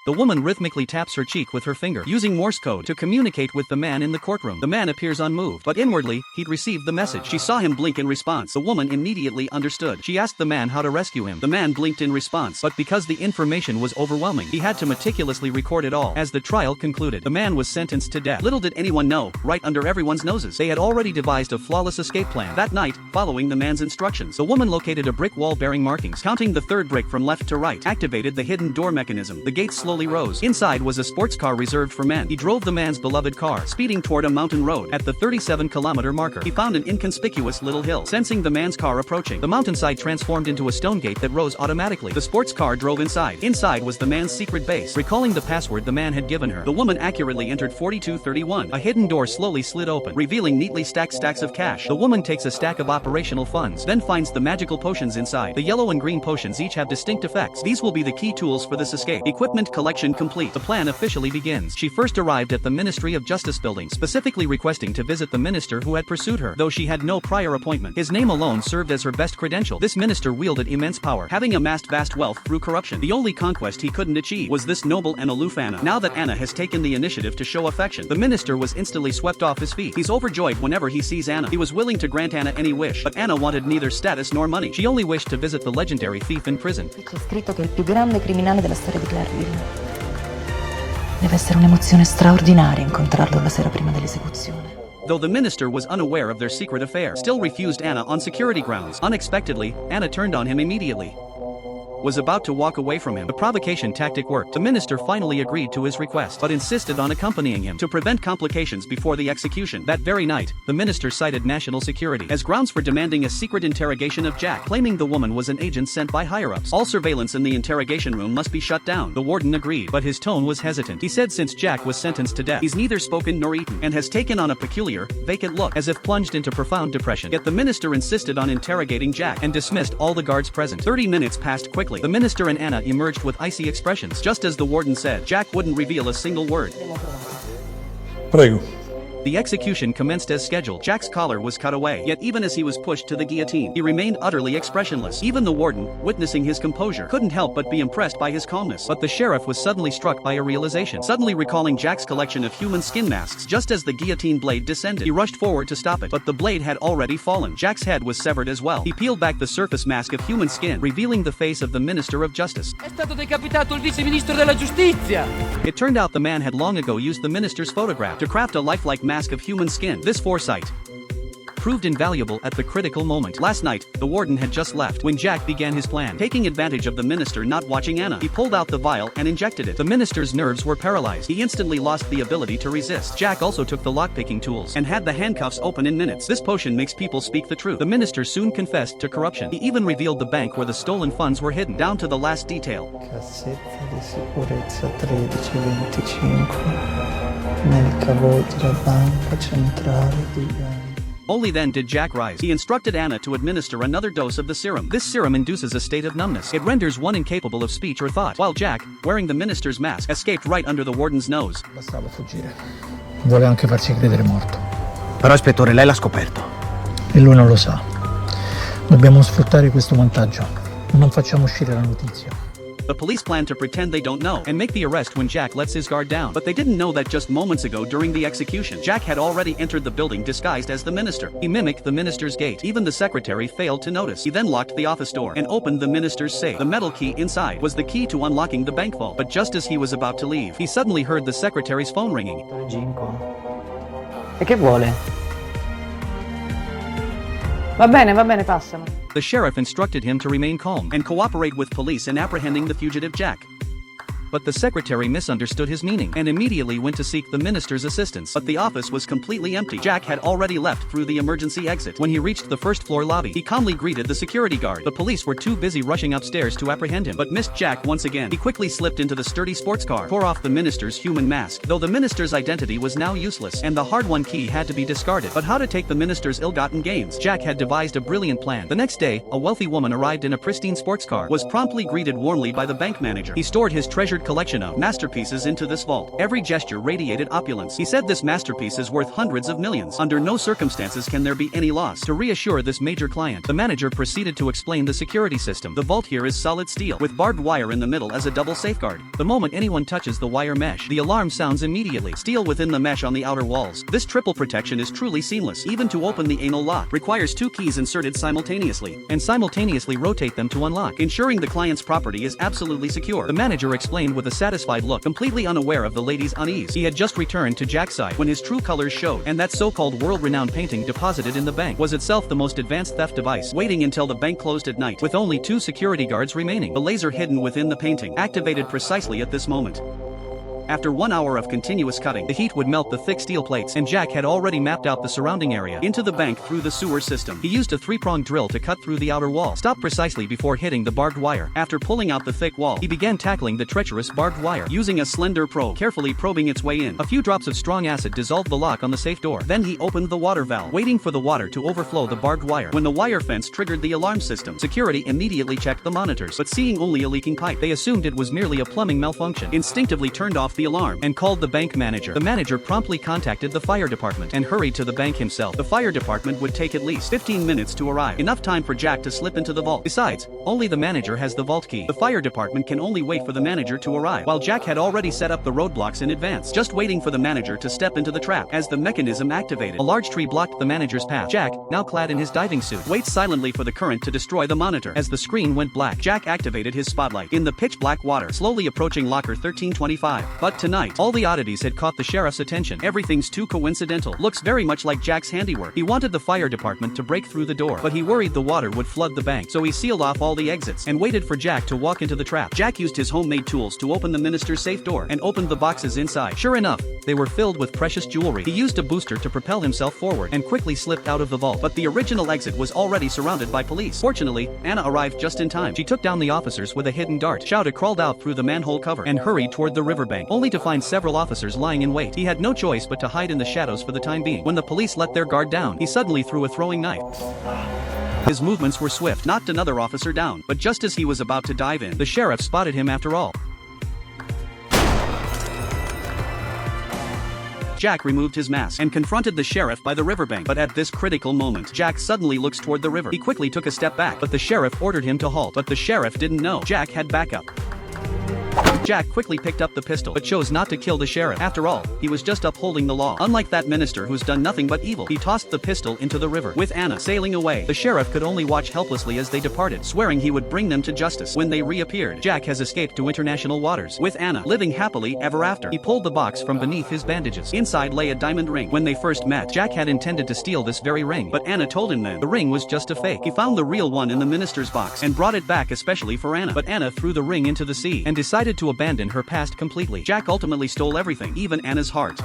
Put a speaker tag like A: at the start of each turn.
A: The woman rhythmically taps her cheek with her finger, using Morse code to communicate with the man in the courtroom. The man appears unmoved, but inwardly, he'd received the message. She saw him blink in response. The woman immediately understood. She asked the man how to rescue him. The man blinked in response, but because the information was overwhelming, he had to meticulously record it all. As the trial concluded, the man was sentenced to death. Little did anyone know, right under everyone's noses, they had already devised a flawless escape plan. That night, following the man's instructions, the woman located a brick wall bearing markings. Counting the third brick from left to right, activated the hidden door mechanism. The gate slowly rose. Inside was a sports car reserved for men. He drove the man's beloved car, speeding toward a mountain road. At the 37-kilometer marker, he found an inconspicuous little hill. Sensing the man's car approaching, the mountainside transformed into a stone gate that rose automatically. The sports car drove inside. Inside was the man's secret base. Recalling the password the man had given her, the woman accurately entered 4231. A hidden door slowly slid open, revealing neatly stacked stacks of cash. The woman takes a stack of operational funds, then finds the magical potions inside. The yellow and green potions each have distinct effects. These will be the key tools for this escape. Equipment collection complete. The plan officially begins. She first arrived at the Ministry of Justice building, specifically requesting to visit the minister who had pursued her, though she had no prior appointment. His name alone served as her best credential. This minister wielded immense power, having amassed vast wealth through corruption. The only conquest he couldn't achieve was this noble and aloof Anna. Now that Anna has taken the initiative to show affection, the minister was instantly swept off his feet. He's overjoyed whenever he sees Anna. He was willing to grant Anna any wish, but Anna wanted neither status nor money. She only wished to visit the legendary thief in prison.
B: C'è scritto che è il più grande criminale della storia di Clarville. Deve essere un'emozione straordinaria incontrarlo la sera prima dell'esecuzione.
A: Though the minister was unaware of their secret affair, still refused Anna on security grounds. Unexpectedly, Anna turned on him immediately. Was about to walk away from him. The provocation tactic worked. The minister finally agreed to his request, but insisted on accompanying him to prevent complications before the execution. That very night, the minister cited national security as grounds for demanding a secret interrogation of Jack, claiming the woman was an agent sent by higher-ups. All surveillance in the interrogation room must be shut down. The warden agreed, but his tone was hesitant. He said since Jack was sentenced to death, he's neither spoken nor eaten, and has taken on a peculiar, vacant look, as if plunged into profound depression. Yet the minister insisted on interrogating Jack, and dismissed all the guards present. 30 minutes passed quickly. The minister and Anna emerged with icy expressions. Just as the warden said, Jack wouldn't reveal a single word.
C: Prego.
A: The execution commenced as scheduled. Jack's collar was cut away, yet even as he was pushed to the guillotine, he remained utterly expressionless. Even the warden, witnessing his composure, couldn't help but be impressed by his calmness. But the sheriff was suddenly struck by a realization. Suddenly recalling Jack's collection of human skin masks, just as the guillotine blade descended, he rushed forward to stop it, but the blade had already fallen. Jack's head was severed as well. He peeled back the surface mask of human skin, revealing the face of the Minister of Justice.
D: È stato decapitato il vice ministro della giustizia!
A: It turned out the man had long ago used the minister's photograph to craft a lifelike mask of human skin. This foresight proved invaluable at the critical moment. Last night, the warden had just left when Jack began his plan. Taking advantage of the minister not watching Anna, he pulled out the vial and injected it. The minister's nerves were paralyzed. He instantly lost the ability to resist. Jack also took the lockpicking tools and had the handcuffs open in minutes. This potion makes people speak the truth. The minister soon confessed to corruption. He even revealed the bank where the stolen funds were hidden, down to the last detail.
E: Cassetta di sicurezza 1325 nel cavo della Banca Centrale di Ghana.
A: Only then did Jack rise. He instructed Anna to administer another dose of the serum. This serum induces a state of numbness. It renders one incapable of speech or thought, while Jack, wearing the minister's mask, escaped right under the warden's nose.
E: Bastava fuggire. Vuole anche farsi credere morto.
F: Però ispettore, lei l'ha scoperto.
E: E lui non lo sa. Dobbiamo sfruttare questo vantaggio. Non facciamo uscire la notizia.
A: The police plan to pretend they don't know and make the arrest when Jack lets his guard down. But they didn't know that just moments ago during the execution, Jack had already entered the building disguised as the minister. He mimicked the minister's gait. Even the secretary failed to notice. He then locked the office door and opened the minister's safe. The metal key inside was the key to unlocking the bank vault. But just as he was about to leave, he suddenly heard the secretary's phone ringing.
B: E che vuole? Va bene, passano.
A: The sheriff instructed him to remain calm and cooperate with police in apprehending the fugitive Jack. But the secretary misunderstood his meaning and immediately went to seek the minister's assistance. But the office was completely empty. Jack had already left through the emergency exit. When he reached the first-floor lobby, he calmly greeted the security guard. The police were too busy rushing upstairs to apprehend him, but missed Jack once again. He quickly slipped into the sturdy sports car, tore off the minister's human mask, though the minister's identity was now useless, and the hard-won key had to be discarded. But how to take the minister's ill-gotten gains? Jack had devised a brilliant plan. The next day, a wealthy woman arrived in a pristine sports car, was promptly greeted warmly by the bank manager. He stored his treasured art collection of masterpieces into this vault. Every gesture radiated opulence. He said this masterpiece is worth hundreds of millions. Under no circumstances can there be any loss. To reassure this major client, the manager proceeded to explain the security system. The vault here is solid steel, with barbed wire in the middle as a double safeguard. The moment anyone touches the wire mesh, the alarm sounds immediately. Steel within the mesh on the outer walls. This triple protection is truly seamless. Even to open the anal lock requires 2 keys inserted simultaneously, and simultaneously rotate them to unlock, ensuring the client's property is absolutely secure. The manager explained with a satisfied look, completely unaware of the lady's unease. He had just returned to Jack's side when his true colors showed, and that so-called world-renowned painting deposited in the bank was itself the most advanced theft device. Waiting until the bank closed at night, with only 2 security guards remaining. The laser hidden within the painting, activated precisely at this moment. After 1 hour of continuous cutting, the heat would melt the thick steel plates, and Jack had already mapped out the surrounding area into the bank through the sewer system. He used a 3-pronged drill to cut through the outer wall, stopped precisely before hitting the barbed wire. After pulling out the thick wall, he began tackling the treacherous barbed wire, using a slender probe, carefully probing its way in. A few drops of strong acid dissolved the lock on the safe door. Then he opened the water valve, waiting for the water to overflow the barbed wire. When the wire fence triggered the alarm system, security immediately checked the monitors, but seeing only a leaking pipe, they assumed it was merely a plumbing malfunction, instinctively turned off the alarm, and called the bank manager. The manager promptly contacted the fire department and hurried to the bank himself. The fire department would take at least 15 minutes to arrive, enough time for Jack to slip into the vault. Besides, only the manager has the vault key. The fire department can only wait for the manager to arrive, while Jack had already set up the roadblocks in advance, just waiting for the manager to step into the trap. As the mechanism activated, a large tree blocked the manager's path. Jack, now clad in his diving suit, waits silently for the current to destroy the monitor. As the screen went black, Jack activated his spotlight in the pitch black water, slowly approaching locker 1325. But tonight, all the oddities had caught the sheriff's attention. Everything's too coincidental. Looks very much like Jack's handiwork. He wanted the fire department to break through the door, but he worried the water would flood the bank, so he sealed off all the exits and waited for Jack to walk into the trap. Jack used his homemade tools to open the minister's safe door and opened the boxes inside. Sure enough, they were filled with precious jewelry. He used a booster to propel himself forward and quickly slipped out of the vault, but the original exit was already surrounded by police. Fortunately, Anna arrived just in time. She took down the officers with a hidden dart. Shouta crawled out through the manhole cover and hurried toward the riverbank, only to find several officers lying in wait. He had no choice but to hide in the shadows for the time being. When the police let their guard down, he suddenly threw a throwing knife. His movements were swift, knocked another officer down, but just as he was about to dive in, the sheriff spotted him after all. Jack removed his mask and confronted the sheriff by the riverbank, but at this critical moment, Jack suddenly looks toward the river. He quickly took a step back, but the sheriff ordered him to halt. But the sheriff didn't know Jack had backup. Jack quickly picked up the pistol, but chose not to kill the sheriff. After all, he was just upholding the law. Unlike that minister who's done nothing but evil, he tossed the pistol into the river. With Anna sailing away, the sheriff could only watch helplessly as they departed, swearing he would bring them to justice. When they reappeared, Jack has escaped to international waters, with Anna living happily ever after. He pulled the box from beneath his bandages. Inside lay a diamond ring. When they first met, Jack had intended to steal this very ring, but Anna told him then the ring was just a fake. He found the real one in the minister's box and brought it back especially for Anna, but Anna threw the ring into the sea and decided to abandon her past completely. Jack ultimately stole everything, even Anna's heart.